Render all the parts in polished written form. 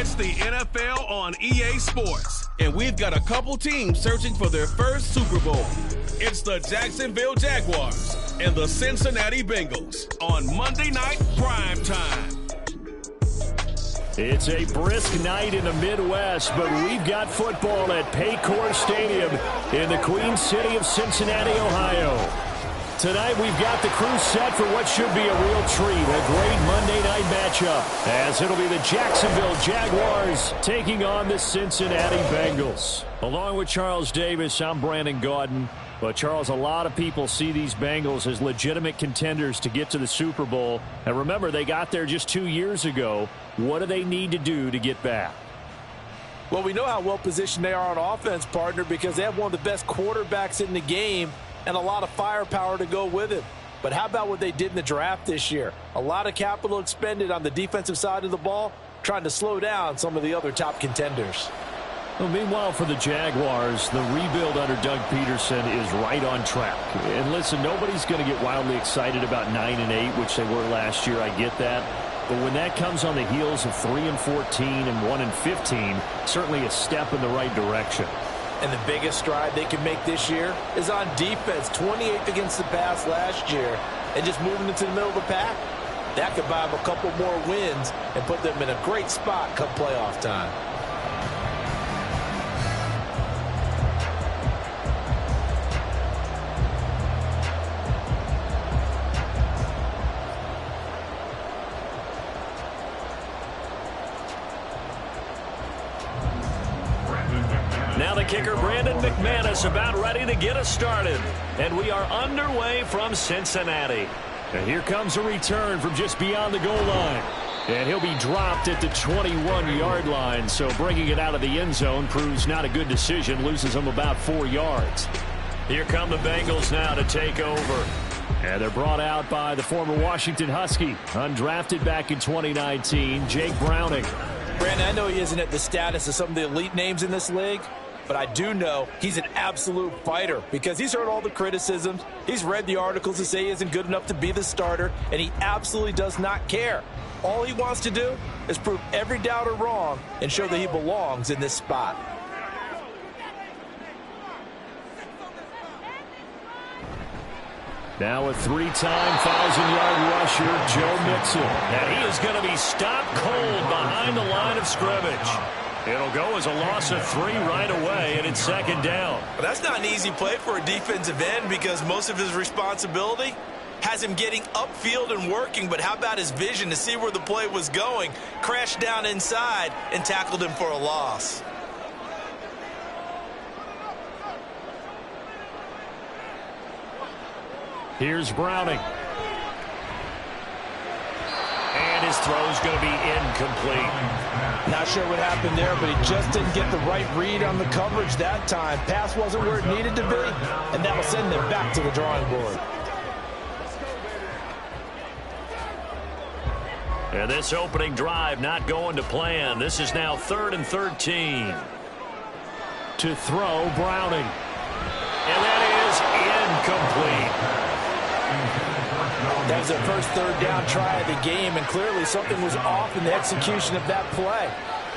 It's the NFL on EA Sports, and we've got a couple teams searching for their first Super Bowl. It's the Jacksonville Jaguars and the Cincinnati Bengals on Monday Night Prime Time. It's a brisk night in the Midwest, but we've got football at Paycor Stadium in the Queen City of Cincinnati, Ohio. Tonight, we've got the crew set for what should be a real treat, a great Monday night matchup, as it'll be the Jacksonville Jaguars taking on the Cincinnati Bengals. Along with Charles Davis, I'm Brandon Gaudin. But, Charles, a lot of people see these Bengals as legitimate contenders to get to the Super Bowl. And remember, they got there just 2 years ago. What do they need to do to get back? Well, we know how well-positioned they are on offense, partner, because they have one of the best quarterbacks in the game and a lot of firepower to go with it. But how about what they did in the draft this year? A lot of capital expended on the defensive side of the ball, trying to slow down some of the other top contenders. Well, meanwhile, for the Jaguars, the rebuild under Doug Peterson is right on track. And listen, nobody's going to get wildly excited about 9-8, which they were last year. I get that. But when that comes on the heels of 3-14 and 1-15, certainly a step in the right direction. And the biggest stride they can make this year is on defense. 28th against the pass last year, and just moving into the middle of the pack. That could buy them a couple more wins and put them in a great spot come playoff time. Now the kicker, Brandon McManus, about ready to get us started. And we are underway from Cincinnati. And here comes a return from just beyond the goal line. And he'll be dropped at the 21-yard line. So bringing it out of the end zone proves not a good decision. Loses him about 4 yards. Here come the Bengals now to take over. And they're brought out by the former Washington Husky, undrafted back in 2019, Jake Browning. Brandon, I know he isn't at the status of some of the elite names in this league, but I do know he's an absolute fighter because he's heard all the criticisms. He's read the articles that say he isn't good enough to be the starter, and he absolutely does not care. All he wants to do is prove every doubter wrong and show that he belongs in this spot. Now a 3-time 1,000-yard rusher, Joe Mixon. And he is going to be stopped cold behind the line of scrimmage. It'll go as a loss of 3 right away, and it's second down. Well, that's not an easy play for a defensive end because most of his responsibility has him getting upfield and working, but how about his vision to see where the play was going? Crashed down inside and tackled him for a loss. Here's Browning. And his throw's going to be incomplete. Not sure what happened there, but he just didn't get the right read on the coverage that time. Pass wasn't where it needed to be, and that'll send them back to the drawing board. And this opening drive not going to plan. This is now 3rd and 13. To throw, Browning. And that is incomplete. That was their first third down try of the game, and clearly something was off in the execution of that play.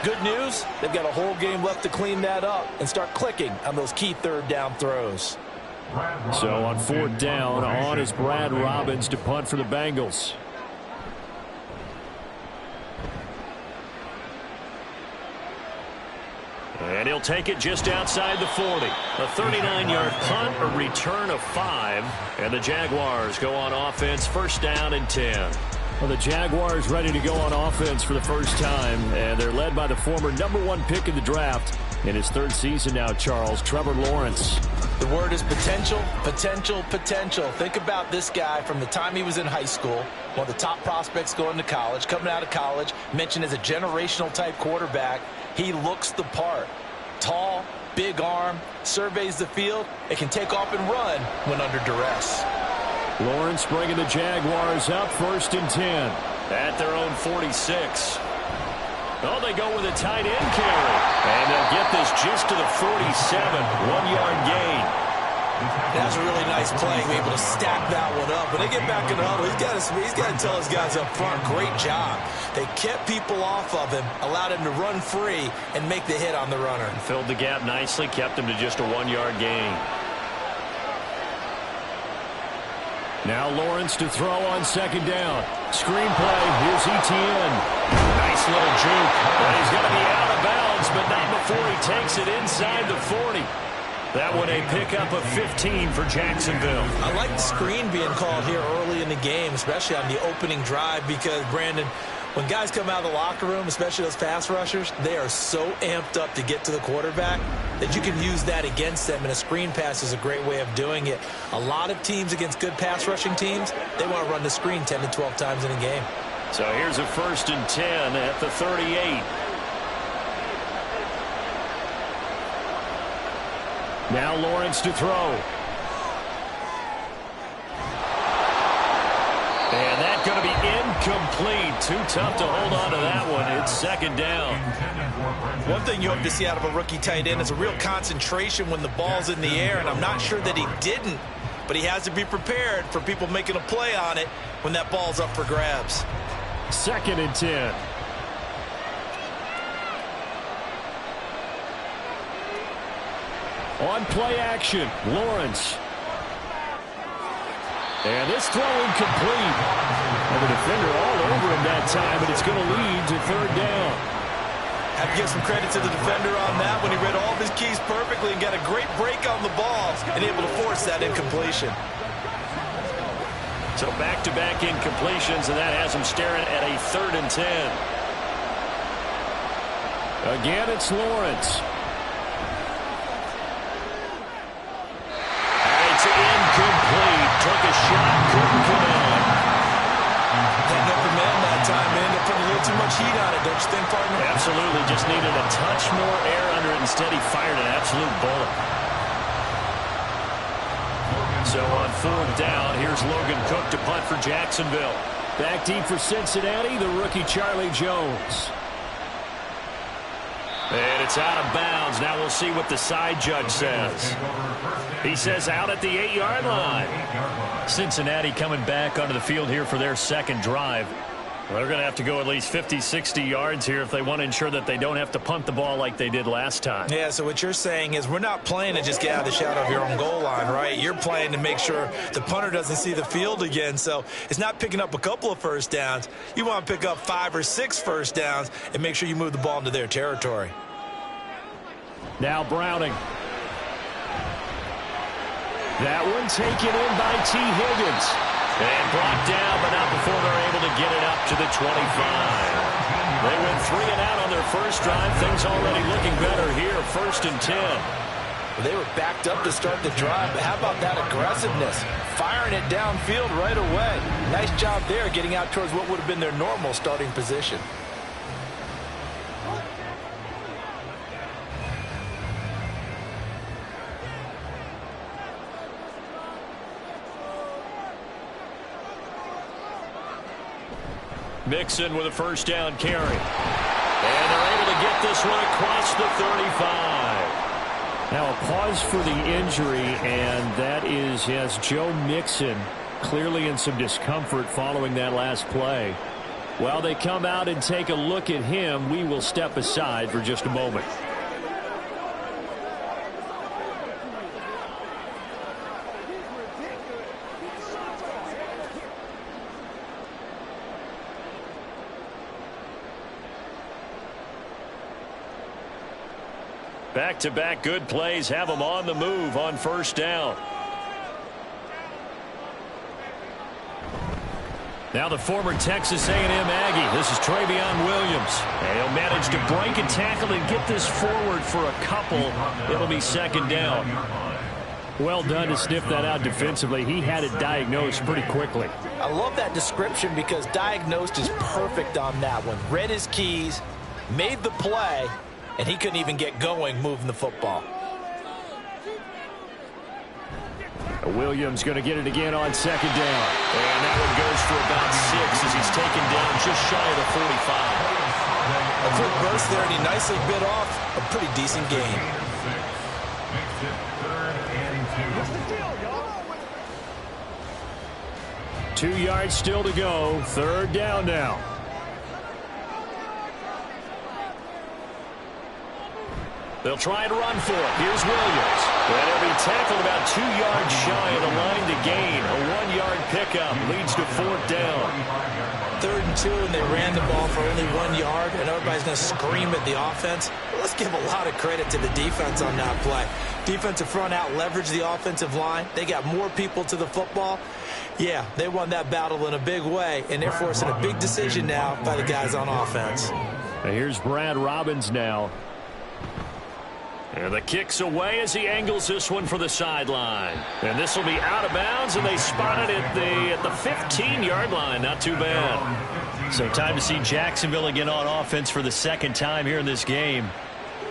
Good news, they've got a whole game left to clean that up and start clicking on those key third down throws. So on 4th down, on is Brad Robbins to punt for the Bengals. And he'll take it just outside the 40. A 39-yard punt, a return of 5. And the Jaguars go on offense, 1st down and 10. Well, the Jaguars ready to go on offense for the first time. And they're led by the former #1 pick in the draft. In his 3rd season now, Charles, Trevor Lawrence. The word is potential, potential, potential. Think about this guy from the time he was in high school, one of the top prospects going to college, coming out of college, mentioned as a generational type quarterback. He looks the part. Tall, big arm, surveys the field, and can take off and run when under duress. Lawrence bringing the Jaguars up 1st and 10. At their own 46. Oh, they go with a tight end carry. And they'll get this just to the 47. 1-yard gain. That's a really nice play, be able to stack that one up. When they get back in the huddle, he's got to tell his guys up front, great job. They kept people off of him, allowed him to run free, and make the hit on the runner. Filled the gap nicely, kept him to just a 1-yard gain. Now Lawrence to throw on second down. Screen play, here's Etienne. Nice little juke. But he's going to be out of bounds, but not before he takes it inside the 40. That one a pickup of 15 for Jacksonville. I like the screen being called here early in the game, especially on the opening drive, because, Brandon, when guys come out of the locker room, especially those pass rushers, they are so amped up to get to the quarterback that you can use that against them, and a screen pass is a great way of doing it. A lot of teams against good pass rushing teams, they want to run the screen 10 to 12 times in a game. So here's a 1st and 10 at the 38. Now Lawrence to throw. And that's going to be incomplete. Too tough to hold on to that one. It's second down. One thing you hope to see out of a rookie tight end is a real concentration when the ball's in the air, and I'm not sure that he didn't, but he has to be prepared for people making a play on it when that ball's up for grabs. 2nd and 10. On play action, Lawrence. And this throw incomplete. And the defender all over him that time, but it's going to lead to 3rd down. Have to give some credit to the defender on that when he read all of his keys perfectly and got a great break on the ball and able to force that incompletion. So back-to-back incompletions, and that has him staring at a 3rd and 10. Again, it's Lawrence. Incomplete. Took a shot, couldn't come in. Had no command that time, man. They put a little too much heat on it, don't you think, partner? Absolutely. Just needed a touch more air under it. Instead, he fired an absolute bullet. So on 4th down, here's Logan Cook to punt for Jacksonville. Back deep for Cincinnati, the rookie Charlie Jones. And it's out of bounds. Now we'll see what the side judge says. He says out at the 8-yard line. Cincinnati coming back onto the field here for their second drive. Well, they're going to have to go at least 50, 60 yards here if they want to ensure that they don't have to punt the ball like they did last time. Yeah, so what you're saying is we're not playing to just get out of the shadow of your own goal line, right? You're playing to make sure the punter doesn't see the field again. So it's not picking up a couple of first downs. You want to pick up 5 or 6 first downs and make sure you move the ball into their territory. Now Browning. That one taken in by T. Higgins. And brought down, but not before they're able to get it up to the 25. They went 3 and out on their first drive. Things already looking better here. 1st and 10. Well, they were backed up to start the drive, but how about that aggressiveness? Firing it downfield right away. Nice job there getting out towards what would have been their normal starting position. Mixon with a first down carry. And they're able to get this one across the 35. Now a pause for the injury, and that is, yes, Joe Mixon clearly in some discomfort following that last play. While they come out and take a look at him, we will step aside for just a moment. Back-to-back good plays have them on the move on first down. Now the former Texas A&M Aggie. This is Travion Williams. And he'll manage to break a tackle and get this forward for a couple. It'll be second down. Well done to sniff that out defensively. He had it diagnosed pretty quickly. I love that description because diagnosed is perfect on that one. Read his keys, made the play, and he couldn't even get going moving the football. Williams going to get it again on second down. And that one goes for about 6 as he's taken down just shy of the 45. A quick burst there, and he nicely bit off a pretty decent gain. 2 yards still to go. Third down now. They'll try and run for it. Here's Williams. And he'll be tackled about 2 yards shy of the line to gain. A 1-yard pickup leads to fourth down. 3rd and 2, and they ran the ball for only 1 yard, and everybody's going to scream at the offense. But let's give a lot of credit to the defense on that play. Defensive front out leveraged the offensive line. They got more people to the football. Yeah, they won that battle in a big way, and they're forcing a big decision now by the guys on offense. And here's Brad Robbins now. And the kick's away as he angles this one for the sideline. And this will be out of bounds, and they spot it at the 15-yard line. Not too bad. So time to see Jacksonville again on offense for the second time here in this game.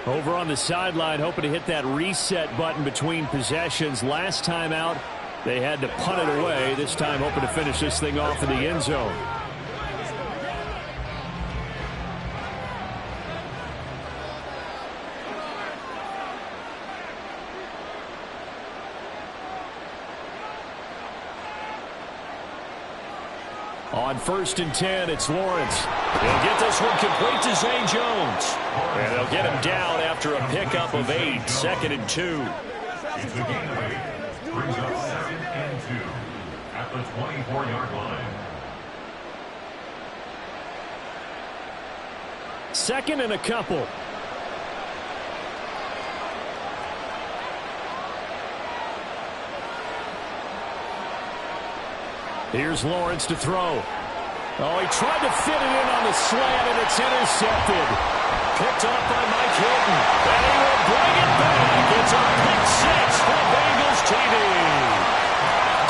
Over on the sideline, hoping to hit that reset button between possessions. Last time out, they had to punt it away. This time hoping to finish this thing off in the end zone. On 1st and 10, it's Lawrence. He'll get this one complete to Zay Jones. And they'll get him down after a pickup of 8. 2nd and 2. It's a gain of 8. Brings up 2nd and 2 at the 24-yard line. 2nd and a couple. Here's Lawrence to throw. Oh, he tried to fit it in on the slant, and it's intercepted. Picked off by Mike Hilton. And he will bring it back. It's a pick 6 for Bengals TV.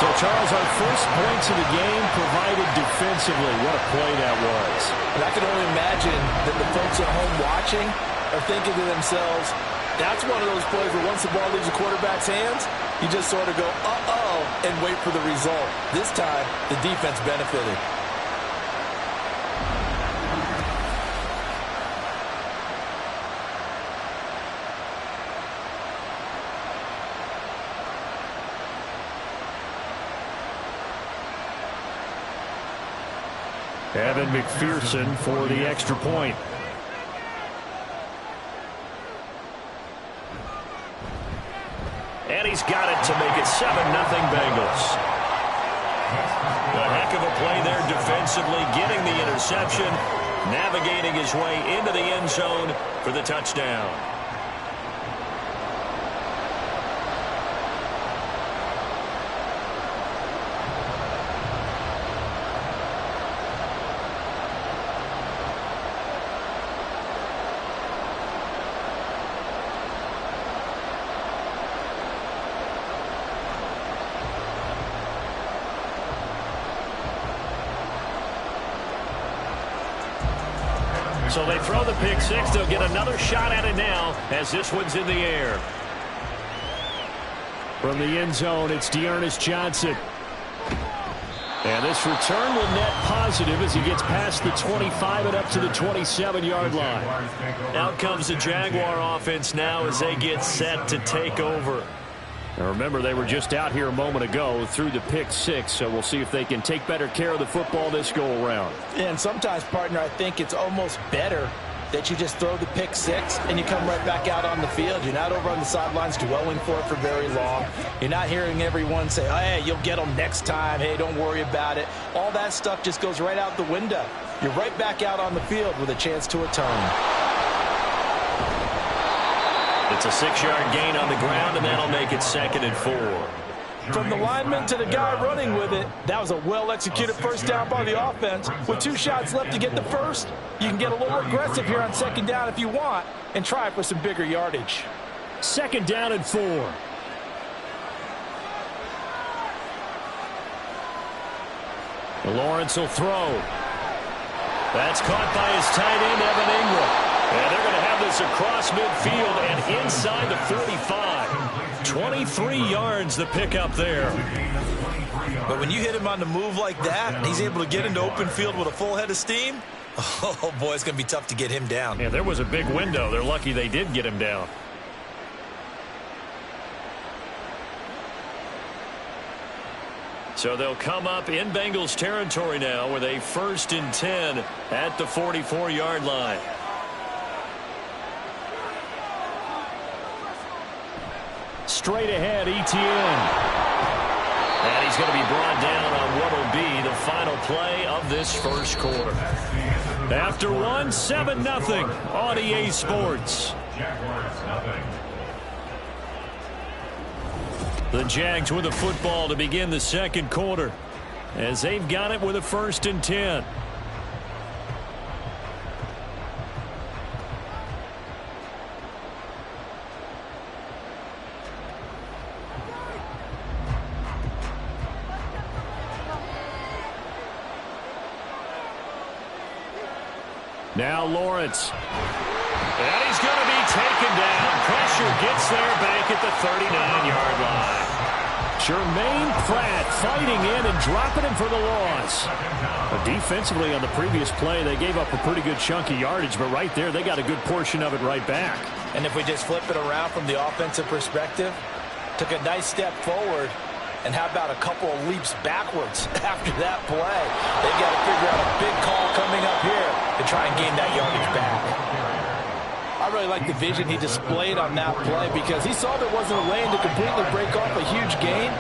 So, Charles, our first points of the game provided defensively. What a play that was. And I can only imagine that the folks at home watching are thinking to themselves, that's one of those plays where once the ball leaves the quarterback's hands, you just sort of go, uh-oh, and wait for the result. This time, the defense benefited. Evan McPherson for the extra point. And he's got it to make it 7-0 Bengals. A heck of a play there defensively, getting the interception, navigating his way into the end zone for the touchdown. So they throw the pick 6. They'll get another shot at it now as this one's in the air. From the end zone, it's Dearness Johnson. And this return will net positive as he gets past the 25 and up to the 27-yard line. Out comes the Jaguar offense now as they get set to take over. Now remember, they were just out here a moment ago through the pick 6, so we'll see if they can take better care of the football this go-around. And sometimes, partner, I think it's almost better that you just throw the pick 6 and you come right back out on the field. You're not over on the sidelines dwelling for it for very long. You're not hearing everyone say, oh, hey, you'll get them next time. Hey, don't worry about it. All that stuff just goes right out the window. You're right back out on the field with a chance to atone. It's a 6-yard gain on the ground, and that'll make it 2nd and 4. From the lineman to the guy running with it, that was a well-executed first down by the offense. With 2 shots left to get the first, you can get a little aggressive here on 2nd down if you want and try for some bigger yardage. 2nd down and 4. Lawrence will throw. That's caught by his tight end, Evan Ingram. And they're going to have this across midfield and inside the 45. 23 yards the pickup there. But when you hit him on the move like that, and he's able to get into open field with a full head of steam, oh, boy, it's going to be tough to get him down. Yeah, there was a big window. They're lucky they did get him down. So they'll come up in Bengals territory now with a 1st and 10 at the 44-yard line. Straight ahead, Etienne. And he's going to be brought down on what will be the final play of this first quarter. After one, 7-0 on EA Sports. The Jags with the football to begin the second quarter as they've got it with a 1st and 10. Now Lawrence. And he's going to be taken down. Pressure gets there back at the 39-yard line. Jermaine Pratt fighting in and dropping him for the loss. But defensively on the previous play, they gave up a pretty good chunk of yardage, but right there, they got a good portion of it right back. And if we just flip it around from the offensive perspective, took a nice step forward, and how about a couple of leaps backwards after that play? They've got to figure out a big call coming up here to try and gain that yardage back. I really like the vision he displayed on that play because he saw there wasn't a lane to completely break off a huge gain.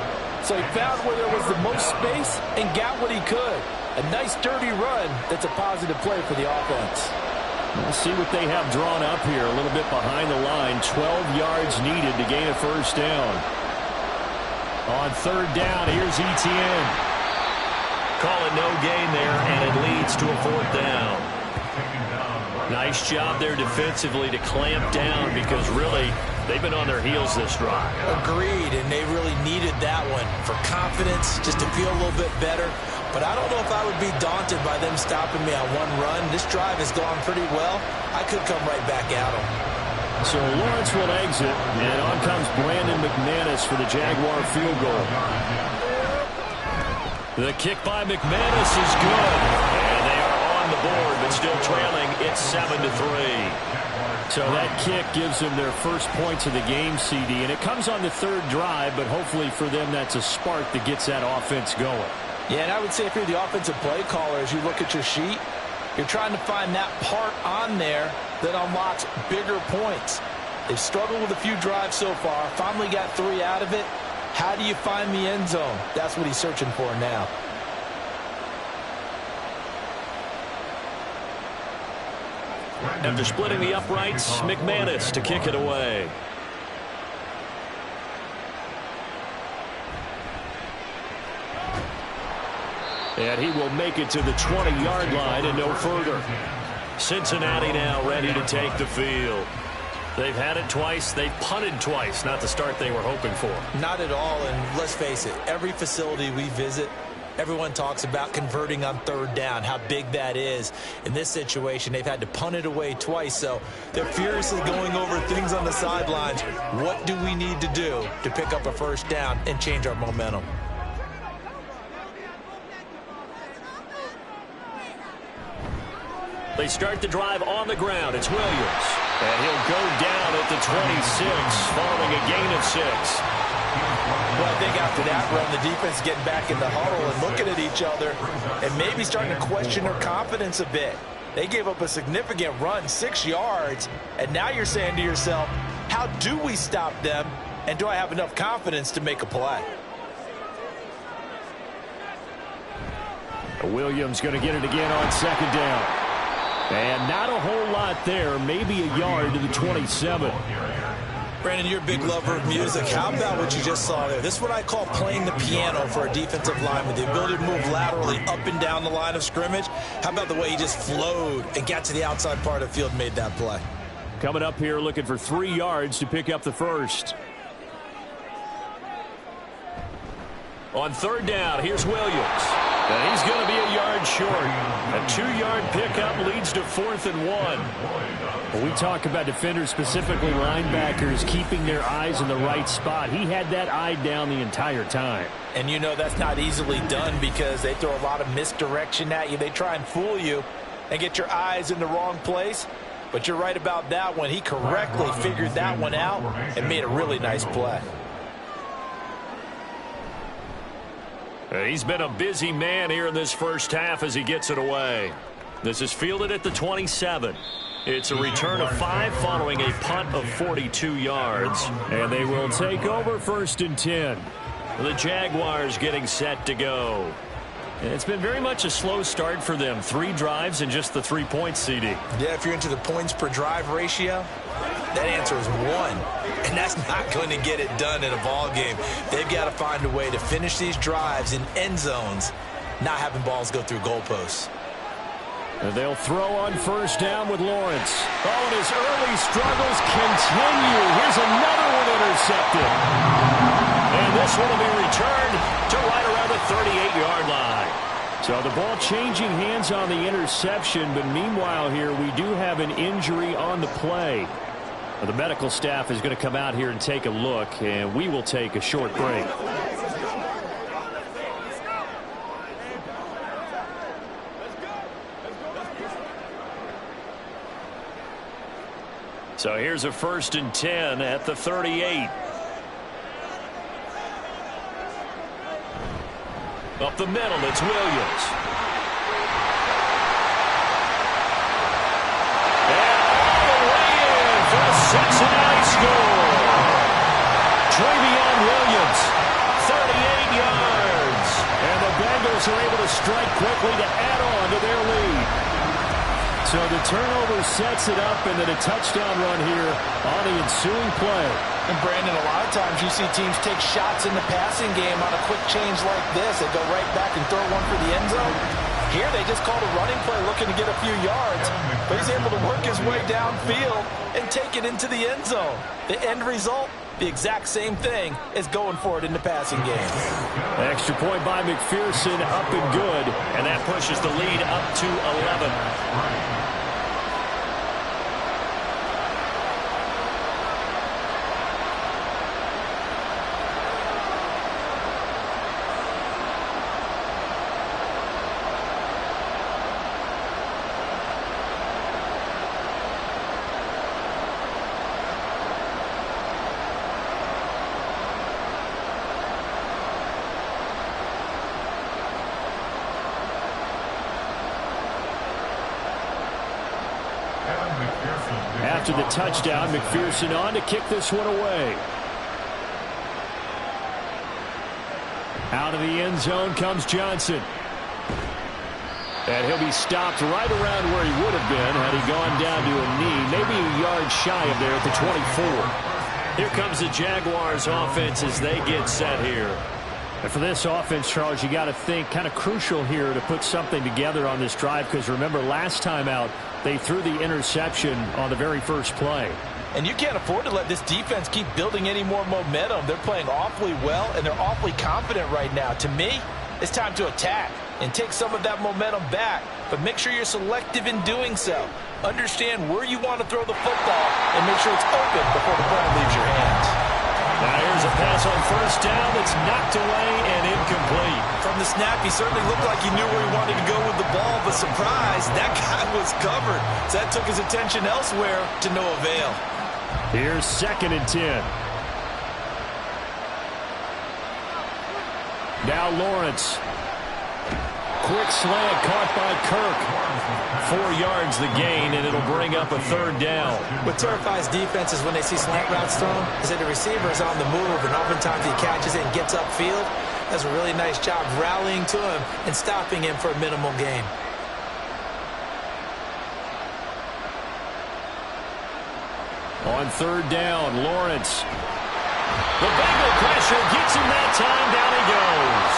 So he found where there was the most space and got what he could. A nice dirty run that's a positive play for the offense. We'll see what they have drawn up here a little bit behind the line. 12 yards needed to gain a 1st down. On 3rd down, here's Etienne. Calling no gain there, and it leads to a 4th down. Nice job there defensively to clamp down because really they've been on their heels this drive. Agreed, and they really needed that one for confidence, just to feel a little bit better. But I don't know if I would be daunted by them stopping me on one run. This drive has gone pretty well. I could come right back at them. So Lawrence will exit, and on comes Brandon McManus for the Jaguar field goal. The kick by McManus is good, and they are on the board, but still trailing. It's 7-3. So that kick gives them their first points of the game, CD, and it comes on the 3rd drive, but hopefully for them that's a spark that gets that offense going. Yeah, and I would say if you're the offensive play caller, as you look at your sheet, you're trying to find that part on there that unlocks bigger points. They've struggled with a few drives so far, finally got 3 out of it. How do you find the end zone? That's what he's searching for now. After splitting the uprights, McManus to kick it away. And he will make it to the 20-yard line and no further. Cincinnati now ready to take the field. They've had it twice. They've punted twice. Not the start they were hoping for. Not at all, and let's face it, every facility we visit, everyone talks about converting on 3rd down, how big that is. In this situation, they've had to punt it away twice, so they're furiously going over things on the sidelines. What do we need to do to pick up a 1st down and change our momentum? They start the drive on the ground. It's Williams. And he'll go down at the 26 following a gain of 6. Well, I think after that run, the defense getting back in the huddle and looking at each other and maybe starting to question their confidence a bit. They gave up a significant run, 6 yards, and now you're saying to yourself, how do we stop them, and do I have enough confidence to make a play? Williams going to get it again on 2nd down. And not a whole lot there, maybe a yard to the 27. Brandon, you're a big lover of music. How about what you just saw there? This is what I call playing the piano for a defensive lineman, the ability to move laterally up and down the line of scrimmage. How about the way he just flowed and got to the outside part of the field and made that play? Coming up here looking for 3 yards to pick up the 1st. On 3rd down, here's Williams. And he's going to be a yard short. A 2-yard pickup leads to 4th and 1. When we talk about defenders, specifically linebackers, keeping their eyes in the right spot, he had that eye down the entire time. And you know that's not easily done because they throw a lot of misdirection at you. They try and fool you and get your eyes in the wrong place. But you're right about that one. He correctly figured that one out and made a really nice play. He's been a busy man here in this first half as he gets it away. This is fielded at the 27. It's a return of 5 following a punt of 42 yards. And they will take over 1st and 10. The Jaguars getting set to go. It's been very much a slow start for them. 3 drives and just the 3 points, CD. Yeah, if you're into the points per drive ratio, that answer is 1. And that's not going to get it done in a ball game. They've got to find a way to finish these drives in end zones, not having balls go through goalposts. And they'll throw on 1st down with Lawrence. Oh, and his early struggles continue. Here's another one intercepted. And this one will be returned to right around the 38-yard line. So the ball changing hands on the interception, but meanwhile here we do have an injury on the play. The medical staff is going to come out here and take a look, and we will take a short break. So here's a 1st and 10 at the 38. Up the middle, it's Williams. And all the way in for a Cincinnati score. Travion Williams, 38 yards. And the Bengals are able to strike quickly to add on to their lead. So the turnover sets it up, and then a touchdown run here on the ensuing play. And Brandon, a lot of times you see teams take shots in the passing game on a quick change like this. They go right back and throw one for the end zone. Here they just called a running play looking to get a few yards, but he's able to work his way downfield and take it into the end zone. The end result, the exact same thing as going for it in the passing game. Extra point by McPherson, up and good. And that pushes the lead up to 11. After the touchdown, McPherson on to kick this one away. Out of the end zone comes Johnson. And he'll be stopped right around where he would have been had he gone down to a knee, maybe a yard shy of there at the 24. Here comes the Jaguars offense as they get set here. And for this offense, Charles, you got to think kind of crucial here to put something together on this drive, because remember last time out they threw the interception on the very first play. And you can't afford to let this defense keep building any more momentum. They're playing awfully well, and they're awfully confident right now. To me, it's time to attack and take some of that momentum back, but make sure you're selective in doing so. Understand where you want to throw the football and make sure it's open before the ball leaves your hands. Now here's a pass on 1st down that's knocked away and incomplete. From the snap, he certainly looked like he knew where he wanted to go with the ball, but surprise, that guy was covered. So that took his attention elsewhere to no avail. Here's 2nd and 10. Now Lawrence. Quick slant caught by Kirk. 4 yards the gain, and it'll bring up a 3rd down. What terrifies defenses when they see slant routes thrown is that the receiver is on the move, and oftentimes he catches it and gets upfield. Does a really nice job rallying to him and stopping him for a minimal gain. On 3rd down, Lawrence. The Bengal pressure gets him that time. Down he goes.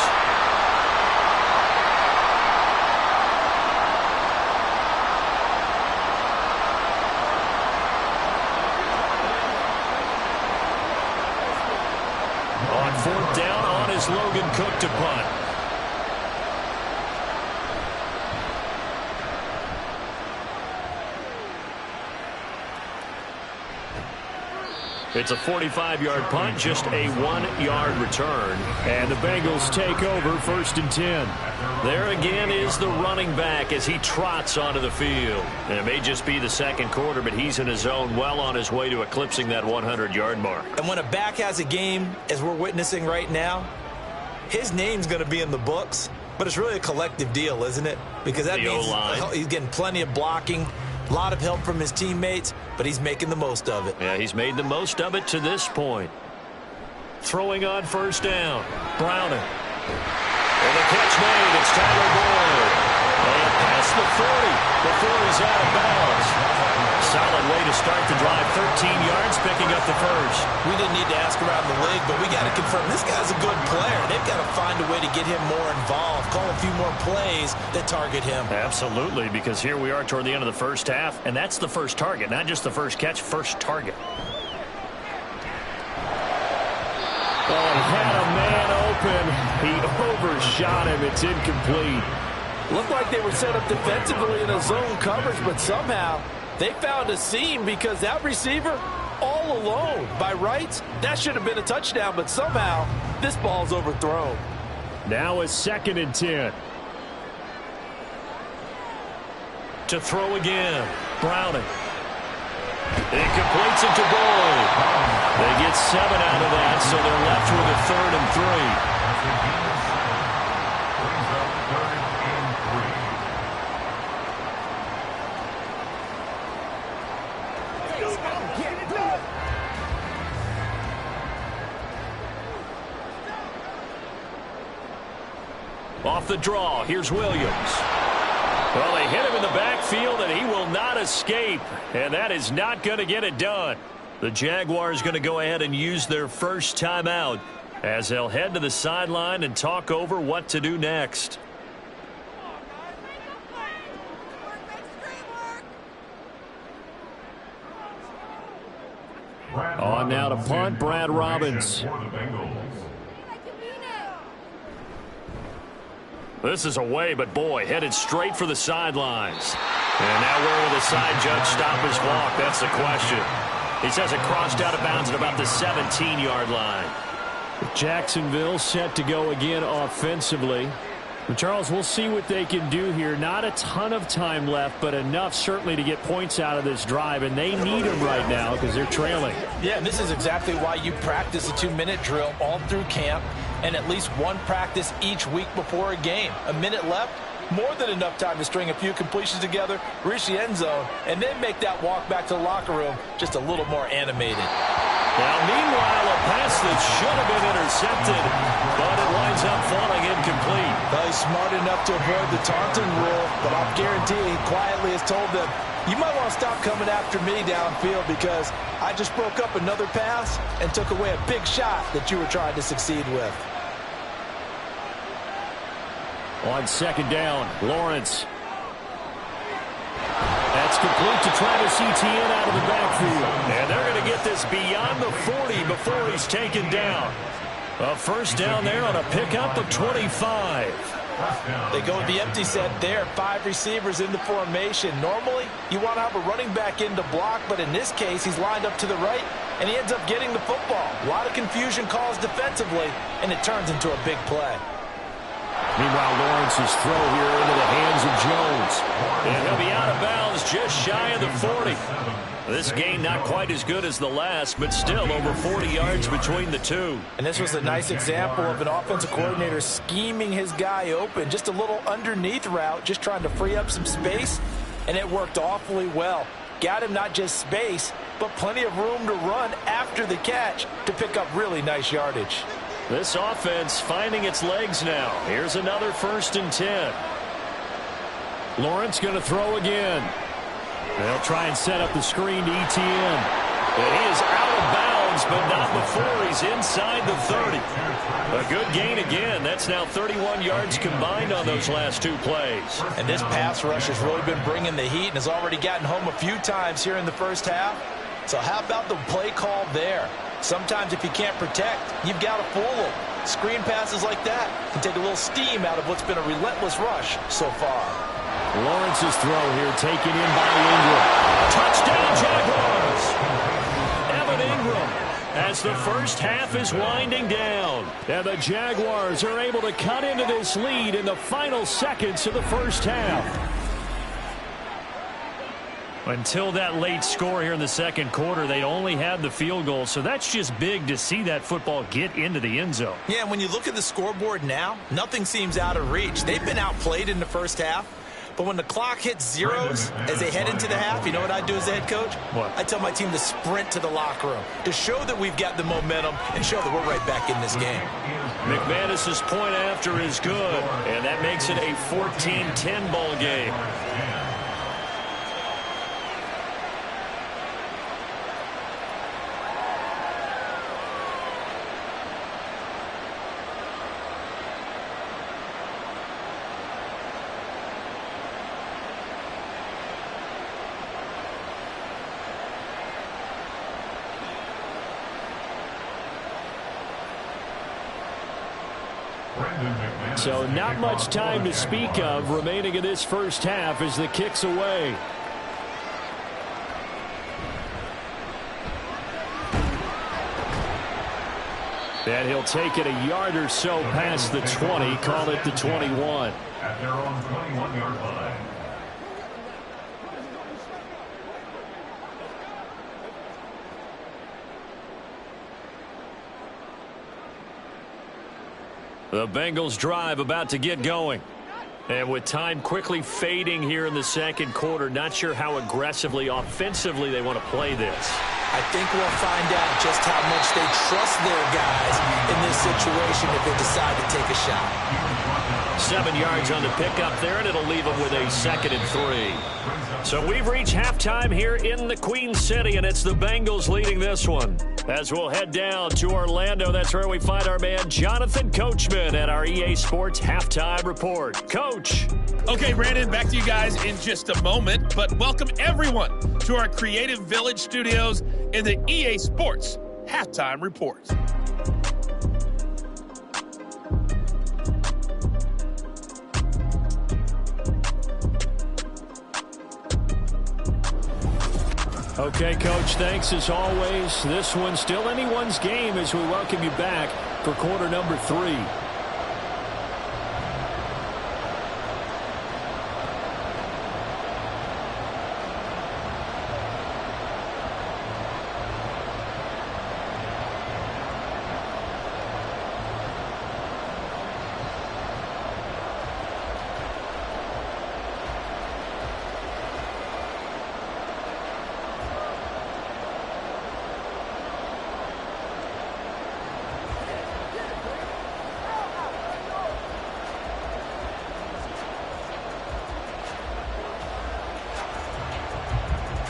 On 4th down, on is Logan Cook to punt. It's a 45-yard punt, just a 1-yard return. And the Bengals take over 1st and 10. There again is the running back as he trots onto the field. And it may just be the 2nd quarter, but he's in his zone, well on his way to eclipsing that 100-yard mark. And when a back has a game, as we're witnessing right now, his name's going to be in the books, but it's really a collective deal, isn't it? Because that means he's getting plenty of blocking, a lot of help from his teammates, but he's making the most of it. Yeah, he's made the most of it to this point. Throwing on first down. Browning. And the catch made. It's Tyler Boyd. And past the 40 before he's out of bounds. Solid way to start the drive. 13 yards, picking up the first. We didn't need to ask around the league, but we got to confirm this guy's a good player. They've got to find a way to get him more involved, call a few more plays that target him. Absolutely, because here we are toward the end of the first half, and that's the first target, not just the first catch, first target. Oh, he had a man open. He overshot him. It's incomplete. Looked like they were set up defensively in a zone coverage, but somehow they found a seam because that receiver all alone. By rights, that should have been a touchdown, but somehow this ball's overthrown. Now a 2nd and 10. To throw again. Browning. It completes it to Boyd. They get 7 out of that, so they're left with a 3rd and 3. Off the draw, here's Williams. Well, they hit him in the backfield, and he will not escape. And that is not going to get it done. The Jaguars going to go ahead and use their first timeout as they'll head to the sideline and talk over what to do next. On now to punt, Brad Robbins. This is away, but boy, headed straight for the sidelines. And now where will the side judge stop his walk? That's the question. He says it crossed out of bounds at about the 17-yard line. Jacksonville set to go again offensively. And Charles, we'll see what they can do here. Not a ton of time left, but enough certainly to get points out of this drive, and they need them right now because they're trailing. Yeah, and this is exactly why you practice a 2-minute drill all through camp and at least one practice each week before a game. A minute left, more than enough time to string a few completions together, reach the end zone, and then make that walk back to the locker room just a little more animated. Now, meanwhile, a pass that should have been intercepted, but it winds up falling incomplete. Well, he's smart enough to avoid the taunting rule, but I'll guarantee he quietly has told them, you might want to stop coming after me downfield because I just broke up another pass and took away a big shot that you were trying to succeed with. On 2nd down, Lawrence. That's complete to Travis Etienne out of the backfield. And they're going to get this beyond the 40 before he's taken down. A first down there on a pickup of 25. They go with the empty set there. 5 receivers in the formation. Normally, you want to have a running back in to block, but in this case, he's lined up to the right, and he ends up getting the football. A lot of confusion caused defensively, and it turns into a big play. Meanwhile, Lawrence's throw here into the hands of Jones. And he'll be out of bounds just shy of the 40. This gain not quite as good as the last, but still over 40 yards between the two. And this was a nice example of an offensive coordinator scheming his guy open. Just a little underneath route, just trying to free up some space, and it worked awfully well. Got him not just space, but plenty of room to run after the catch to pick up really nice yardage. This offense finding its legs now. Here's another 1st and 10. Lawrence going to throw again. They'll try and set up the screen to Etienne. And he is out of bounds, but not before he's inside the 30. A good gain again. That's now 31 yards combined on those last 2 plays. And this pass rush has really been bringing the heat and has already gotten home a few times here in the first half. So how about the play call there? Sometimes if you can't protect, you've got to fool them. Screen passes like that can take a little steam out of what's been a relentless rush so far. Lawrence's throw here taken in by Ingram. Touchdown, Jaguars! Evan Ingram as the first half is winding down. And the Jaguars are able to cut into this lead in the final seconds of the first half. Until that late score here in the second quarter, they only had the field goal, so that's just big to see that football get into the end zone. Yeah, and when you look at the scoreboard now, nothing seems out of reach. They've been outplayed in the first half, but when the clock hits zeros as they head into the half, you know what I do as the head coach? What? I tell my team to sprint to the locker room to show that we've got the momentum and show that we're right back in this game. McManus's point after is good, and that makes it a 14-10 ball game. So not much time to speak of remaining in this first half as the kick's away. And he'll take it a yard or so past the 20, call it the 21. At their own 21-yard line. The Bengals drive about to get going. And with time quickly fading here in the second quarter, not sure how aggressively, offensively they want to play this. I think we'll find out just how much they trust their guys in this situation if they decide to take a shot. 7 yards on the pickup there, and it'll leave them with a 2nd and 3. So we've reached halftime here in the Queen City, and it's the Bengals leading this one. As we'll head down to Orlando, that's where we find our man Jonathan Coachman at our EA Sports Halftime Report. Coach. Okay, Brandon, back to you guys in just a moment, but welcome everyone to our Creative Village studios in the EA Sports Halftime Report. Okay, Coach, thanks as always. This one's still anyone's game as we welcome you back for quarter number 3.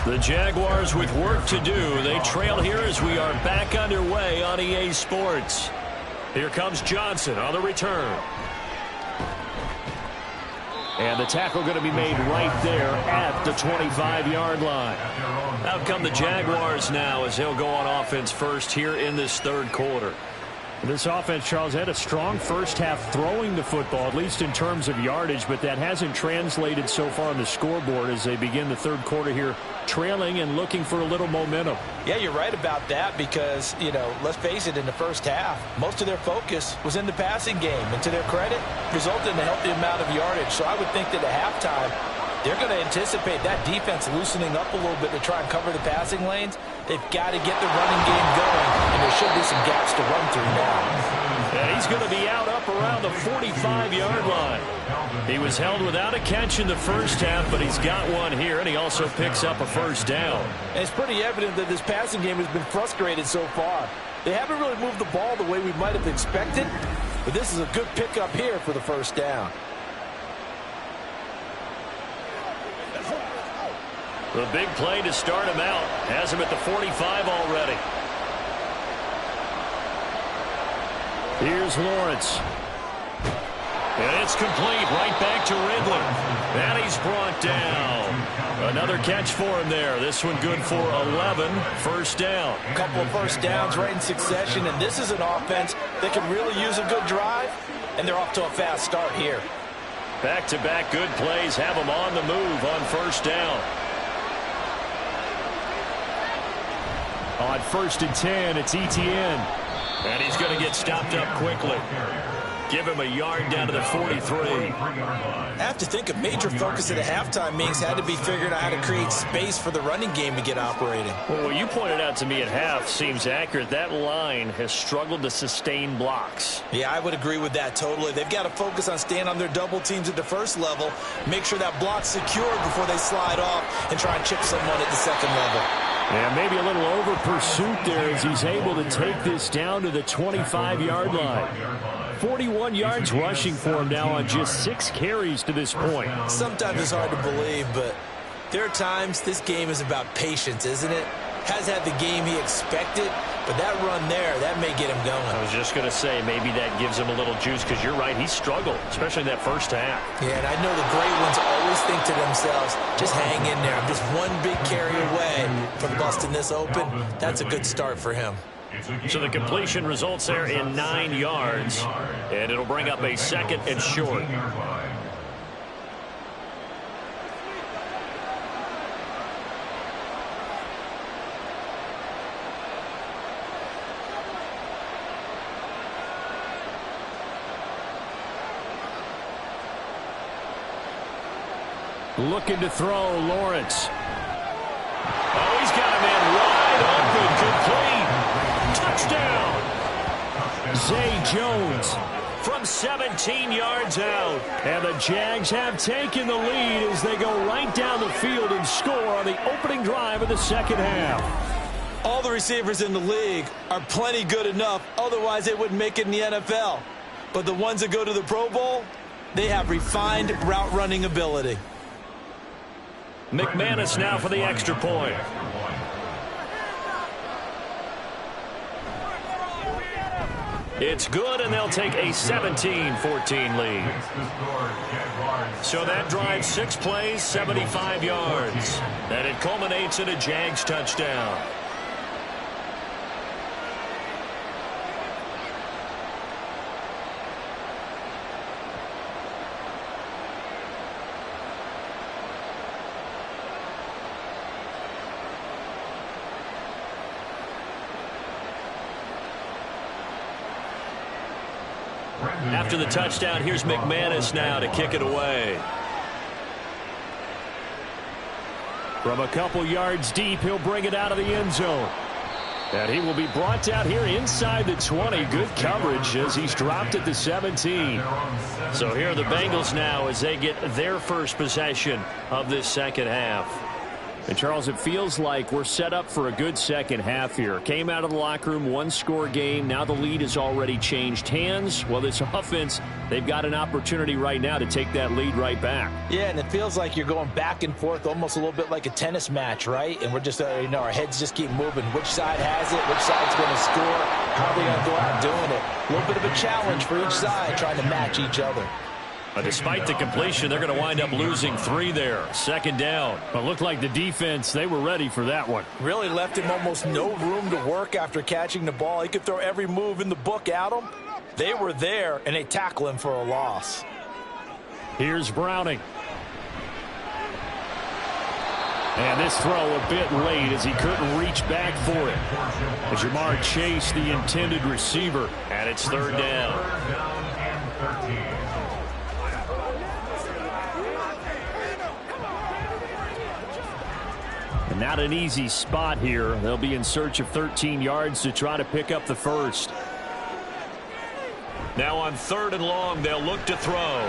The Jaguars with work to do. They trail here as we are back underway on EA Sports. Here comes Johnson on the return. And the tackle going to be made right there at the 25-yard line. Out come the Jaguars now as they'll go on offense first here in this third quarter. This offense, Charles, had a strong first half throwing the football, at least in terms of yardage, but that hasn't translated so far on the scoreboard as they begin the third quarter here trailing and looking for a little momentum. Yeah, you're right about that because, you know, let's face it, in the first half, most of their focus was in the passing game. And to their credit, resulted in a healthy amount of yardage. So I would think that at halftime, they're going to anticipate that defense loosening up a little bit to try and cover the passing lanes. They've got to get the running game going, and there should be some gaps to run through now. And he's going to be out up around the 45-yard line. He was held without a catch in the first half, but he's got one here, and he also picks up a first down. And it's pretty evident that this passing game has been frustrated so far. They haven't really moved the ball the way we might have expected, but this is a good pickup here for the first down. The big play to start him out. Has him at the 45 already. Here's Lawrence. And it's complete right back to Ridler. And he's brought down. Another catch for him there. This one good for 11. First down. A couple of first downs right in succession, and this is an offense that can really use a good drive, and they're off to a fast start here. Back-to-back good plays have them on the move on first down. On 1st and 10, it's Etienne. And he's going to get stopped up quickly. Give him a yard down to the 43. I have to think a major focus at the halftime meetings had to be figuring out how to create space for the running game to get operating. Well, what you pointed out to me at half seems accurate. That line has struggled to sustain blocks. Yeah, I would agree with that totally. They've got to focus on staying on their double teams at the first level, make sure that block's secured before they slide off and try and chip someone at the second level. And maybe a little over pursuit there as he's able to take this down to the 25-yard line. 41 yards rushing for him now on just 6 carries to this point. Sometimes it's hard to believe, but there are times this game is about patience, isn't it? Has had the game he expected, but that run there, that may get him going. I was just going to say, maybe that gives him a little juice, because you're right, he struggled, especially in that first half. Yeah, and I know the great ones always think to themselves, just hang in there. I'm just one big carry away from busting this open. That's a good start for him. So the completion results there in 9 yards, and it'll bring up a 2nd and short. Looking to throw, Lawrence. Oh, he's got a man wide open, complete. Touchdown. Zay Jones from 17 yards out. And the Jags have taken the lead as they go right down the field and score on the opening drive of the second half. All the receivers in the league are plenty good enough, otherwise they wouldn't make it in the NFL. But the ones that go to the Pro Bowl, they have refined route running ability. McManus now for the extra point. It's good, and they'll take a 17-14 lead. So that drives 6 plays, 75 yards. And it culminates in a Jags touchdown. After the touchdown, here's McManus now to kick it away. From a couple yards deep, he'll bring it out of the end zone. And he will be brought down here inside the 20. Good coverage as he's dropped at the 17. So here are the Bengals now as they get their first possession of this second half. And, Charles, it feels like we're set up for a good second half here. Came out of the locker room, 1-score game. Now the lead has already changed hands. Well, this offense, they've got an opportunity right now to take that lead right back. Yeah, and it feels like you're going back and forth almost a little bit like a tennis match, right? And we're just, our heads just keep moving. Which side has it? Which side's going to score? How are they going to go out doing it? A little bit of a challenge for each side, trying to match each other. Despite the completion, they're going to wind up losing 3 there. Second down. But looked like the defense, they were ready for that one. Really left him almost no room to work after catching the ball. He could throw every move in the book at him. They were there, and they tackle him for a loss. Here's Browning. And this throw a bit late as he couldn't reach back for it. As Jamar Chase, the intended receiver, and it's 3rd down. And not an easy spot here. They'll be in search of 13 yards to try to pick up the first. Now on 3rd and long, they'll look to throw.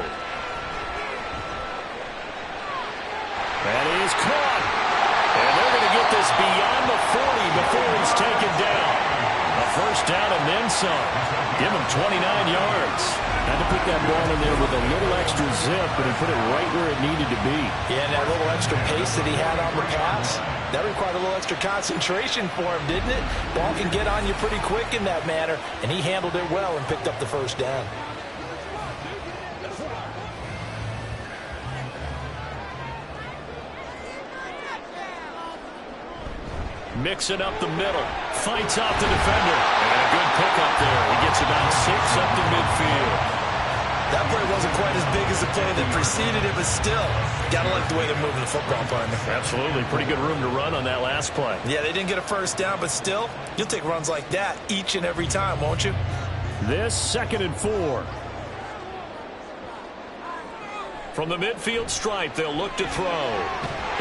That is caught. And they're going to get this beyond the 40 before he's taken down. A first down and then some. Give him 29 yards. Had to put that ball in there with a little extra zip, but he put it right where it needed to be. Yeah, and that little extra pace that he had on the pass, that required a little extra concentration for him, didn't it? Ball can get on you pretty quick in that manner, and he handled it well and picked up the first down. Mixing up the middle. Fights off the defender. And a good pickup there. He gets about 6 up to midfield. That play wasn't quite as big as the play that preceded it, but still, gotta like the way they're moving the football, partner. Absolutely. Pretty good room to run on that last play. Yeah, they didn't get a first down, but still, you'll take runs like that each and every time, won't you? This 2nd and 4. From the midfield stripe, they'll look to throw.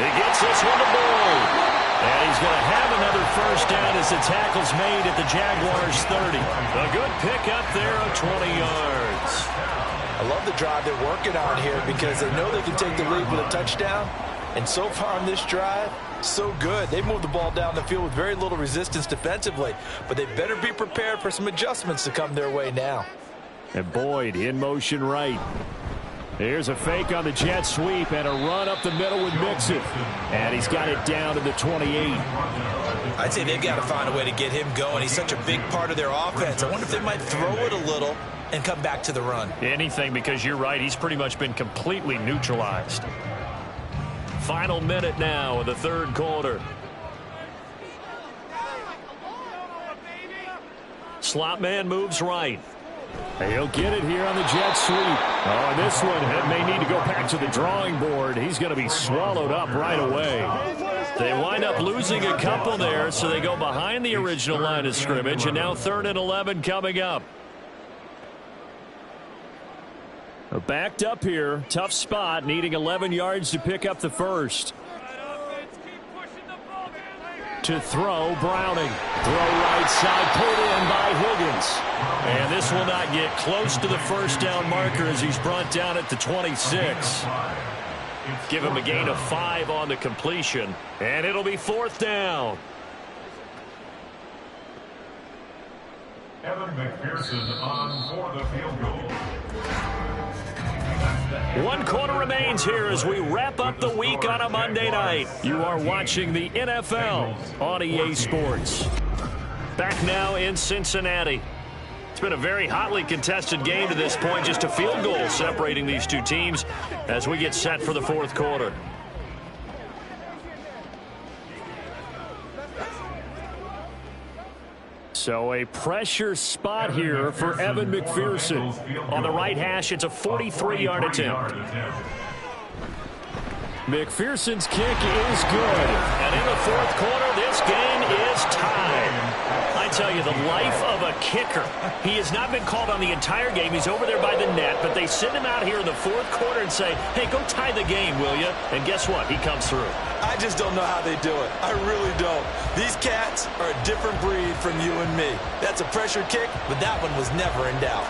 He gets this one to Bull. And he's going to have another first down as the tackle's made at the Jaguars' 30. A good pickup there of 20 yards. I love the drive they're working on here because they know they can take the lead with a touchdown. And so far on this drive, so good. They moved the ball down the field with very little resistance defensively. But they better be prepared for some adjustments to come their way now. And Boyd in motion right. Here's a fake on the jet sweep and a run up the middle with Mixon. And he's got it down to the 28. I'd say they've got to find a way to get him going. He's such a big part of their offense. I wonder if they might throw it a little and come back to the run. Anything, because you're right. He's pretty much been completely neutralized. Final minute now of the third quarter. Slot man moves right. He'll get it here on the jet sweep. Oh, and this one may need to go back to the drawing board. He's going to be swallowed up right away. They wind up losing a couple there, so they go behind the original line of scrimmage, and now 3rd and 11 coming up. Backed up here. Tough spot, needing 11 yards to pick up the first. To throw, Browning. Throw right side, put in by Higgins. And this will not get close to the first down marker as he's brought down at the 26. Give him a gain of 5 on the completion. And it'll be 4th down. Evan McPherson on for the field goal. 1 quarter remains here as we wrap up the week on a Monday night. You are watching the NFL on EA Sports. Back now in Cincinnati. It's been a very hotly contested game to this point. Just a field goal separating these two teams as we get set for the 4th quarter. So a pressure spot here for Evan McPherson. On the right hash, it's a 43-yard attempt. McPherson's kick is good. And in the 4th quarter, this game is tied. I tell you, the life of a kicker. He has not been called on the entire game. He's over there by the net, but they send him out here in the 4th quarter and say, hey, go tie the game, will you? And guess what? He comes through. I just don't know how they do it. I really don't. These cats are a different breed from you and me. That's a pressure kick, but that one was never in doubt.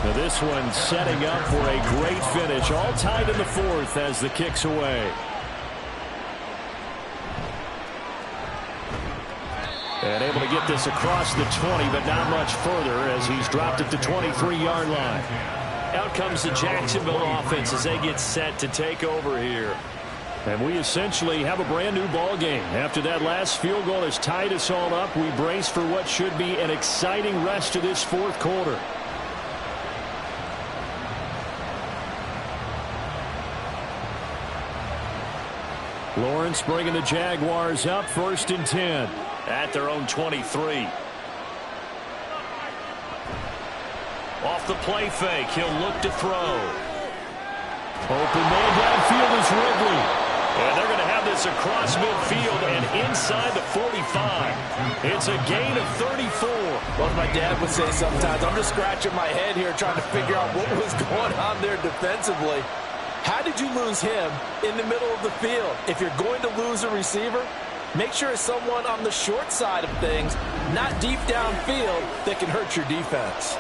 Now this one setting up for a great finish. All tied in the 4th as the kick's away. And able to get this across the 20, but not much further as he's dropped at the 23-yard line. Out comes the Jacksonville offense as they get set to take over here. And we essentially have a brand new ball game. After that last field goal has tied us all up, we brace for what should be an exciting rest of this 4th quarter. Lawrence bringing the Jaguars up, 1st and 10. At their own 23. Off the play fake, he'll look to throw. Open man downfield is Ridley. And they're going to have this across midfield and inside the 45. It's a gain of 34. Well, as my dad would say sometimes, I'm just scratching my head here trying to figure out what was going on there defensively. How did you lose him in the middle of the field? If you're going to lose a receiver, make sure it's someone on the short side of things, not deep downfield, that can hurt your defense.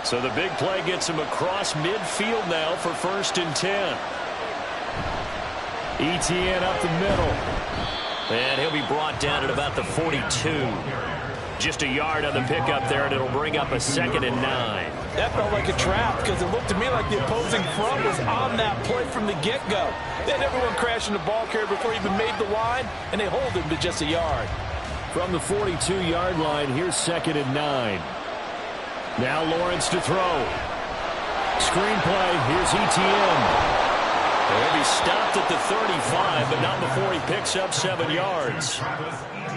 So the big play gets him across midfield now for 1st and 10. ETN up the middle. And he'll be brought down at about the 42. Just a yard on the pickup there, and it'll bring up a 2nd and 9. That felt like a trap because it looked to me like the opposing front was on that play from the get-go. They had everyone crashing the ball carrier before he even made the line, and they hold him to just a yard. From the 42-yard line, here's 2nd and 9. Now Lawrence to throw. Screenplay, here's ETN. He'll be stopped at the 35, but not before he picks up 7 yards.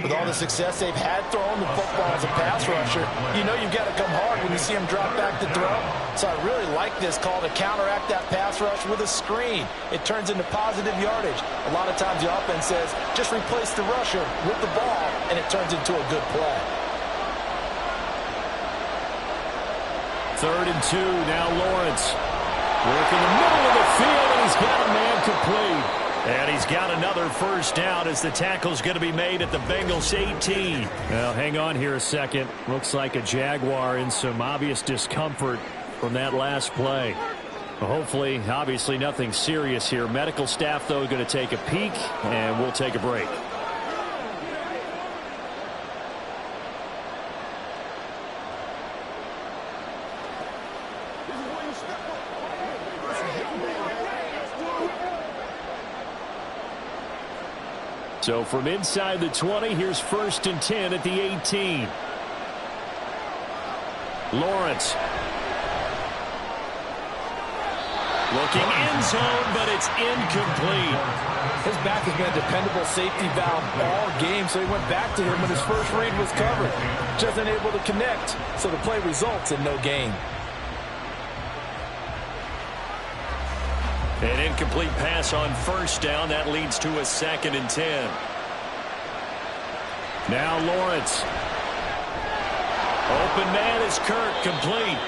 With all the success they've had throwing the football as a pass rusher, you know you've got to come hard when you see him drop back to throw. So I really like this call to counteract that pass rush with a screen. It turns into positive yardage. A lot of times the offense says, just replace the rusher with the ball, and it turns into a good play. 3rd and 2, now Lawrence. Working the middle of the field, and he's got a man complete. And he's got another first down as the tackle's going to be made at the Bengals 18. Well, hang on here a second. Looks like a Jaguar in some obvious discomfort from that last play. Well, hopefully, obviously nothing serious here. Medical staff, though, going to take a peek, and we'll take a break. So from inside the 20, here's 1st and 10 at the 18. Lawrence. Looking end zone, but it's incomplete. His back has been a dependable safety valve all game, so he went back to him when his first read was covered. Just unable to connect, so the play results in no gain. An incomplete pass on first down. That leads to a 2nd and 10. Now Lawrence. Open man is Kirk, complete.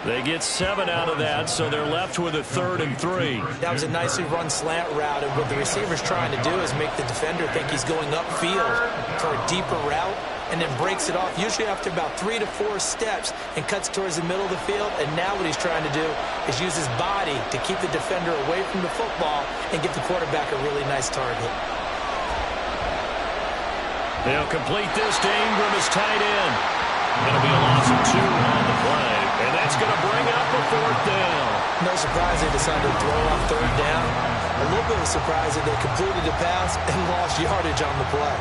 They get 7 out of that, so they're left with a 3rd and 3. That was a nicely run slant route, and what the receiver's trying to do is make the defender think he's going upfield for a deeper route, and then breaks it off, usually after about 3 to 4 steps, and cuts towards the middle of the field. And now what he's trying to do is use his body to keep the defender away from the football and give the quarterback a really nice target. They'll complete this to Ingram as tight end. It'll be a loss of 2 on the play, and that's going to bring up a 4th down. No surprise they decided to throw on 3rd down. A little bit of a surprise that they completed the pass and lost yardage on the play.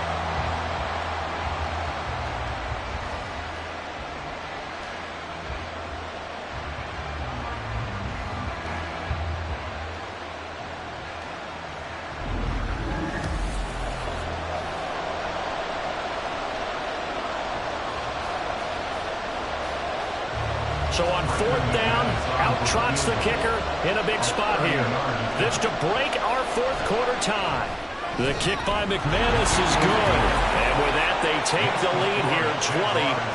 So on 4th down, out trots the kicker in a big spot here. This to break our 4th quarter tie. The kick by McManus is good. And with that, they take the lead here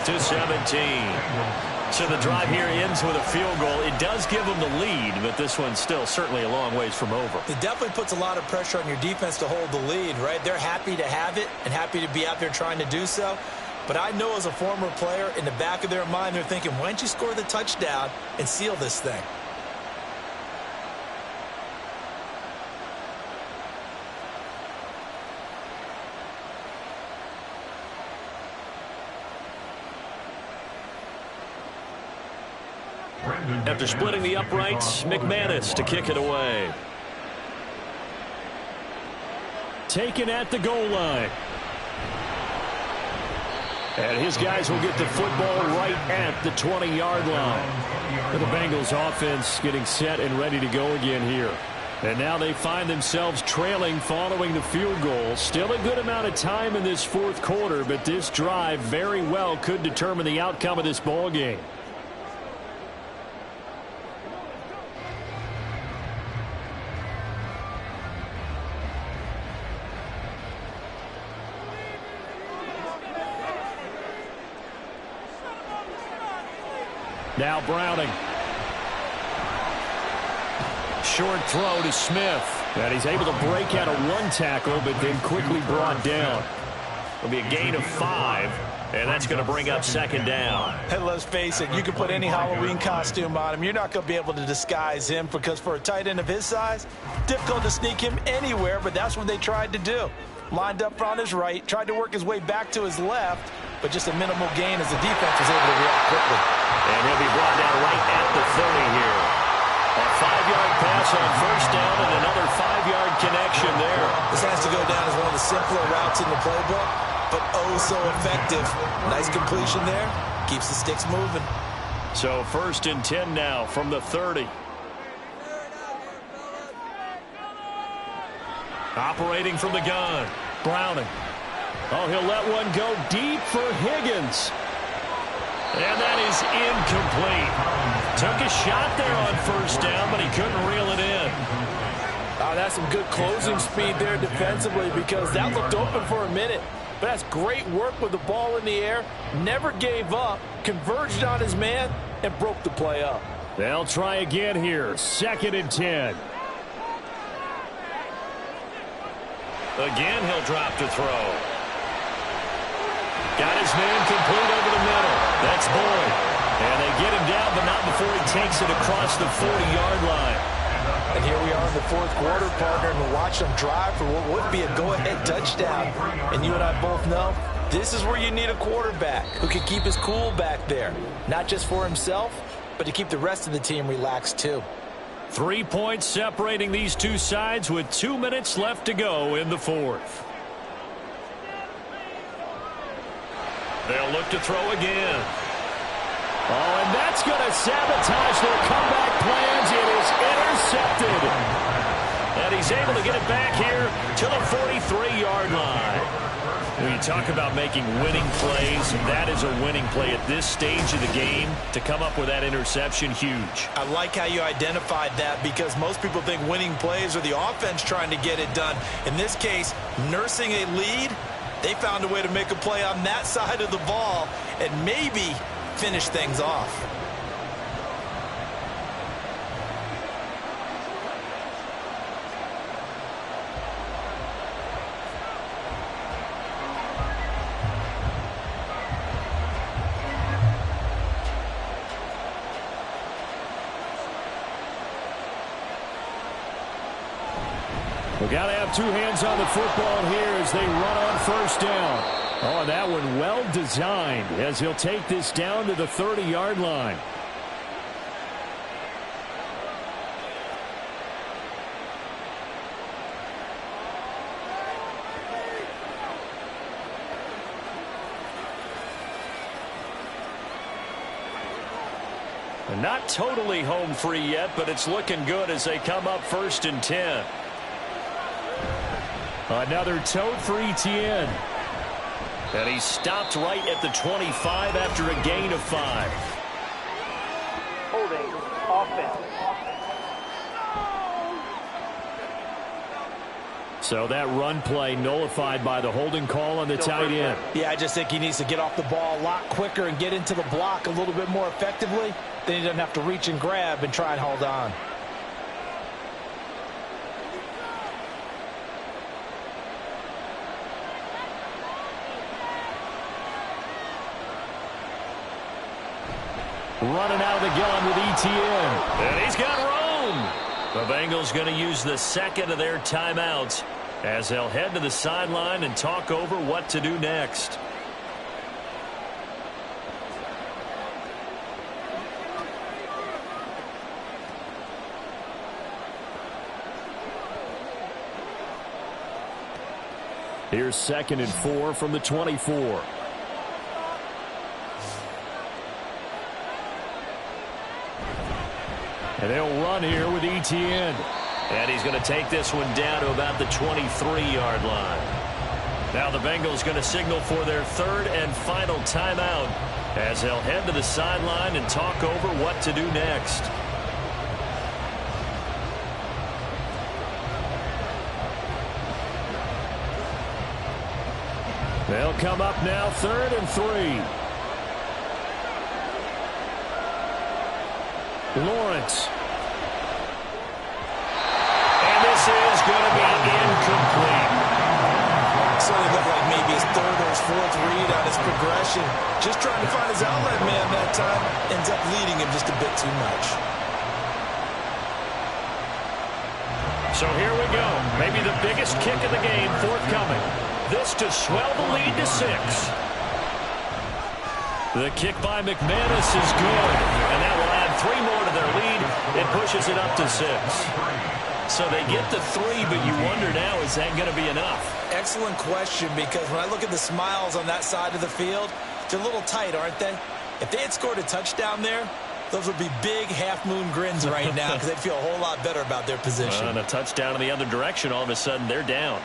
20-17. So the drive here ends with a field goal. It does give them the lead, but this one's still certainly a long ways from over. It definitely puts a lot of pressure on your defense to hold the lead, right? They're happy to have it and happy to be out there trying to do so. But I know as a former player, in the back of their mind, they're thinking, why don't you score the touchdown and seal this thing? After splitting the uprights, McManus to kick it away. Taken at the goal line. And his guys will get the football right at the 20-yard line. For the Bengals offense getting set and ready to go again here. And now they find themselves trailing following the field goal. Still a good amount of time in this 4th quarter, but this drive very well could determine the outcome of this ball game. Now Browning. Short throw to Smith. And he's able to break out of 1 tackle, but then quickly brought down. It'll be a gain of 5, and that's going to bring up 2nd down. And let's face it, you can put any Halloween costume on him. You're not going to be able to disguise him because for a tight end of his size, difficult to sneak him anywhere, but that's what they tried to do. Lined up on his right, tried to work his way back to his left, but just a minimal gain as the defense was able to react quickly. And he'll be brought down right at the 30 here. A 5-yard pass on first down and another 5-yard connection there. This has to go down as one of the simpler routes in the playbook, but oh so effective. Nice completion there. Keeps the sticks moving. So 1st and 10 now from the 30. Operating from the gun, Browning. Oh, he'll let one go deep for Higgins. And that is incomplete. Took a shot there on first down, but he couldn't reel it in. Oh, that's some good closing speed there defensively because that looked open for a minute. But that's great work with the ball in the air. Never gave up, converged on his man, and broke the play up. They'll try again here. 2nd and 10. Again, he'll drop to throw. Got his man complete over the middle. That's Boyd. And they get him down, but not before he takes it across the 40-yard line. And here we are in the 4th quarter, partner, and we're watching them drive for what would be a go-ahead touchdown. And you and I both know this is where you need a quarterback who can keep his cool back there. Not just for himself, but to keep the rest of the team relaxed too. 3 points separating these two sides with 2 minutes left to go in the 4th. They'll look to throw again. Oh, and that's going to sabotage their comeback plans. It is intercepted. And he's able to get it back here to the 43-yard line. When you talk about making winning plays, that is a winning play at this stage of the game. To come up with that interception, huge. I like how you identified that because most people think winning plays are the offense trying to get it done. In this case, nursing a lead, they found a way to make a play on that side of the ball and maybe finish things off. We've got to have 2 hands on the football here as they run on first down. Oh, and that one well designed as he'll take this down to the 30-yard line. And not totally home free yet, but it's looking good as they come up 1st and 10. Another tote for Etienne. And he stopped right at the 25 after a gain of 5. Holding offense. So that run play nullified by the holding call on the tight end. Yeah, I just think he needs to get off the ball a lot quicker and get into the block a little bit more effectively. Then he doesn't have to reach and grab and try and hold on. Running out of the gun with Etienne. And he's got room. The Bengals going to use the 2nd of their timeouts as they'll head to the sideline and talk over what to do next. Here's 2nd and 4 from the 24. And they'll run here with Etienne. And he's going to take this one down to about the 23-yard line. Now the Bengals going to signal for their 3rd and final timeout as they'll head to the sideline and talk over what to do next. They'll come up now 3rd and 3. Lawrence. And this is going to be incomplete. Certainly looked like maybe his 3rd or his 4th read on his progression. Just trying to find his outlet man that time. Ends up leading him just a bit too much. So here we go. Maybe the biggest kick of the game forthcoming. This to swell the lead to 6. The kick by McManus is good. And that will add 3 more to their lead. It pushes it up to 6. So they get the 3, but you wonder now, is that going to be enough? Excellent question, because when I look at the smiles on that side of the field, they're a little tight, aren't they? If they had scored a touchdown there, those would be big half-moon grins right now because they'd feel a whole lot better about their position. And a touchdown in the other direction, all of a sudden they're down.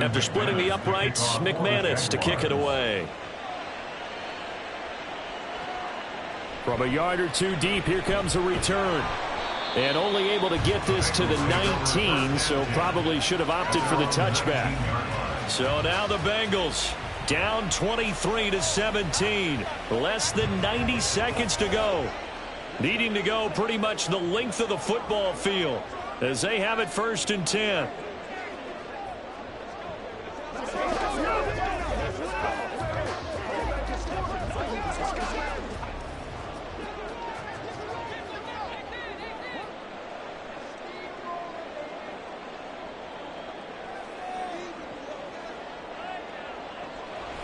After splitting the uprights, McManus to kick it away. From a yard or two deep, here comes a return. And only able to get this to the 19, so probably should have opted for the touchback. So now the Bengals down 23-17. Less than 90 seconds to go. Needing to go pretty much the length of the football field as they have it 1st and 10.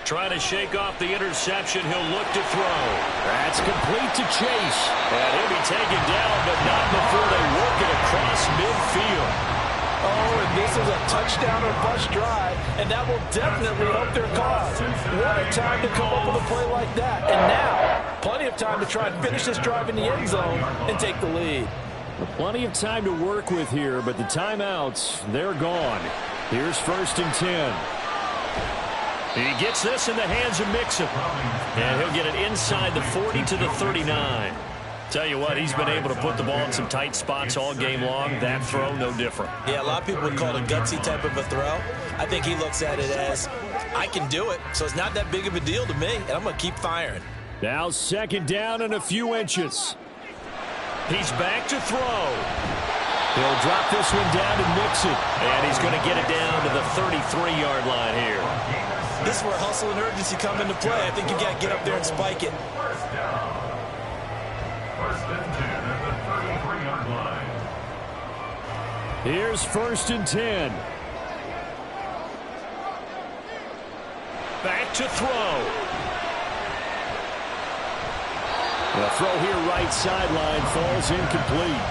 Trying to shake off the interception. He'll look to throw. That's complete to Chase. And he'll be taken down, but not before they work it across midfield. Oh, and this is a touchdown or bust drive, and that will definitely help their cause. What a time to come up with a play like that. And now, plenty of time to try and finish this drive in the end zone and take the lead. Plenty of time to work with here, but the timeouts, they're gone. Here's 1st and 10. He gets this in the hands of Mixon. And he'll get it inside the 40 to the 39. Tell you what, he's been able to put the ball in some tight spots all game long. That throw, no different. Yeah, a lot of people would call it a gutsy type of a throw. I think he looks at it as, I can do it, so it's not that big of a deal to me, and I'm going to keep firing. Now 2nd down and a few inches. He's back to throw. He'll drop this one down to Mixon. And he's going to get it down to the 33-yard line here. This is where hustle and urgency come into play. I think you got to get up there and spike it. 1st and 10 at the 33-yard line. Here's 1st and 10. Back to throw. The throw here right sideline falls incomplete.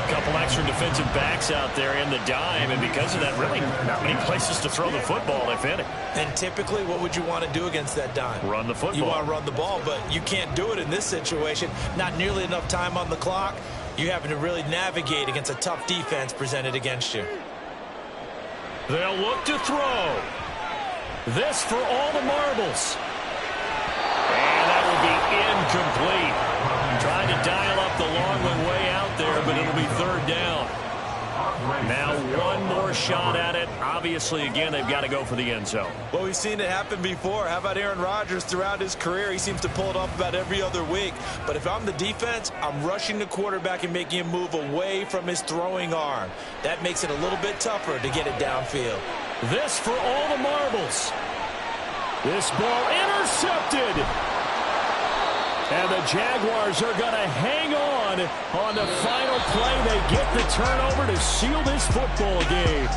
Couple extra defensive backs out there in the dime, and because of that, really not many places to throw the football, if any. And typically, what would you want to do against that dime? Run the football. You want to run the ball, but you can't do it in this situation. Not nearly enough time on the clock. You're having to really navigate against a tough defense presented against you. They'll look to throw. This for all the marbles. And that will be incomplete. Trying to dial up the long one way out there, but it'll be 3rd down. Now one more shot at it. Obviously, again, they've got to go for the end zone. Well, we've seen it happen before. How about Aaron Rodgers throughout his career? He seems to pull it off about every other week. But if I'm the defense, I'm rushing the quarterback and making him move away from his throwing arm. That makes it a little bit tougher to get it downfield. This for all the marbles. This ball intercepted. And the Jaguars are going to hang on the final play. They get the turnover to seal this football game.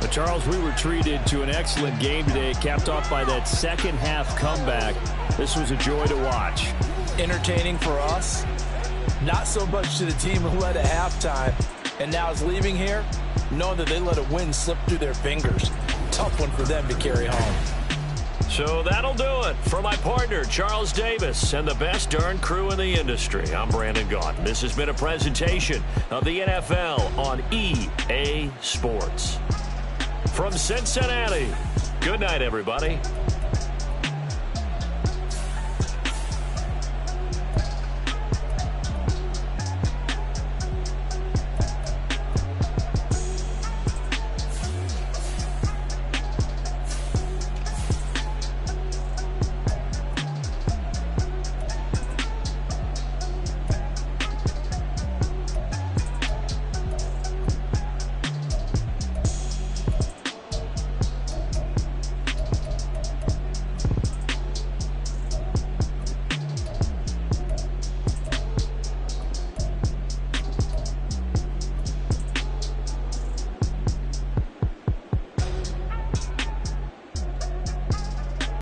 But Charles, we were treated to an excellent game today, capped off by that second half comeback. This was a joy to watch. Entertaining for us. Not so much to the team who led at halftime and now is leaving here, knowing that they let a win slip through their fingers. Tough one for them to carry home. So that'll do it for my partner, Charles Davis, and the best darn crew in the industry. I'm Brandon Gaunt. This has been a presentation of the NFL on EA Sports. From Cincinnati, good night, everybody.